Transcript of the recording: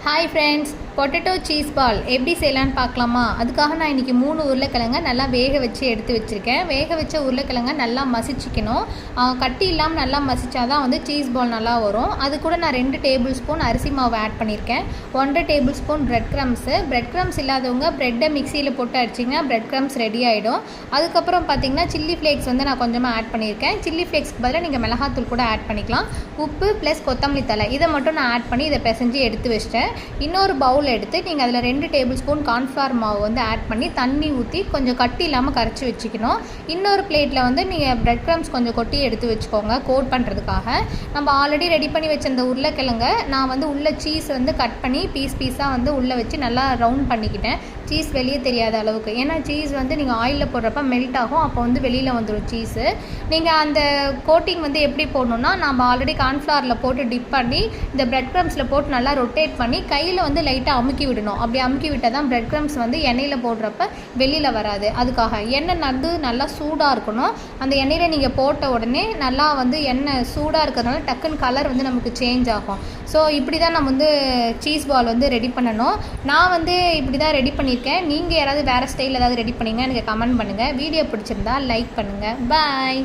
Hi friends, potato cheese ball எப்படி செய்யலான்னு பார்க்கலாமா? அதுக்காக நான் இன்றைக்கி 3 உருளைக்கிழங்க நல்லா வேக வச்சு எடுத்து வச்சுருக்கேன். வேக வச்ச உருளைக்கிழங்க நல்லா மசிச்சிக்கணும். கட்டி இல்லாமல் நல்லா மசிச்சா தான் வந்து சீஸ் பால் நல்லா வரும். அது கூட நான் 2 டேபிள் ஸ்பூன் அரிசி மாவு ஆட் பண்ணியிருக்கேன். 1.5 டேபிள் ஸ்பூன் பிரெட் க்ரம்ஸ் இல்லாதவங்க ப்ரெட்டை மிக்சியில் போட்டு அடிச்சிங்கன்னா பிரெட் க்ரம்ஸ் ரெடி ஆகிடும். அதுக்கப்புறம் பார்த்திங்கன்னா சில்லி ஃப்ளேக்ஸ் வந்து நான் கொஞ்சமாக ஆட் பண்ணியிருக்கேன். சில்லி ஃப்ளேக்ஸ்க்கு பதிலாக நீங்கள் மிளகாத்தூள் கூட ஆட் பண்ணிக்கலாம். உப்பு ப்ளஸ் கொத்தமல்லி தழை இதை மட்டும் நான் ஆட் பண்ணி இதை பிசைஞ்சு எடுத்து வச்சிட்டேன். இன்னொரு பவுல் எடுத்து நீங்கள் அதில் 2 டேபிள் ஸ்பூன் கார்ன்ஃப்ளவர் மாவு வந்து ஆட் பண்ணி தண்ணி ஊற்றி கொஞ்சம் கட்டி இல்லாமல் கரைச்சி வச்சுக்கணும். இன்னொரு பிளேட்டில் வந்து நீங்கள் பிரெட் க்ரம்ஸ் கொஞ்சம் கொட்டி எடுத்து வச்சுக்கோங்க கோட் பண்ணுறதுக்காக. நம்ம ஆல்ரெடி ரெடி பண்ணி வச்ச அந்த உருளைக்கிழங்க நான் வந்து உள்ள சீஸ் வந்து கட் பண்ணி பீஸாக வந்து உள்ளே வச்சு நல்லா ரவுண்ட் பண்ணிக்கிட்டேன். சீஸ் வெளியே தெரியாத அளவுக்கு. ஏன்னா சீஸ் வந்து நீங்கள் ஆயிலில் போடுறப்ப மெல்ட் ஆகும், அப்போ வந்து வெளியில் வந்துடும் சீஸு. நீங்கள் அந்த கோட்டிங் வந்து எப்படி போடணுன்னா, நம்ம ஆல்ரெடி கார்ன்ஃப்ளவரில் போட்டு டிப் பண்ணி இந்த பிரெட் க்ரம்ஸில் போட்டு நல்லா ரொட்டேட் பண்ணி கையில் வந்து லைட்டாக அமுக்கி விடணும். அப்படி அமுக்கி விட்டால் தான் பிரெட் க்ரம்ஸ் வந்து எண்ணெயில் போடுறப்ப வெளியில் வராது. அதுக்காக எண்ணெய் வந்து நல்லா சூடாக இருக்கணும். அந்த எண்ணெயில் நீங்கள் போட்ட உடனே நல்லா வந்து எண்ணெய் சூடாக இருக்கிறதுனால டக்குன்னு கலர் வந்து நமக்கு சேஞ்ச் ஆகும். ஸோ இப்படி தான் நம்ம வந்து சீஸ் பால் வந்து ரெடி பண்ணணும். நான் வந்து இப்படி தான் ரெடி பண்ணியிருக்கேன். நீங்கள் யாராவது வேறு ஸ்டைலில் ஏதாவது ரெடி பண்ணிங்கன்னா எனக்கு கமெண்ட் பண்ணுங்கள். வீடியோ பிடிச்சிருந்தா லைக் பண்ணுங்கள். பாய்.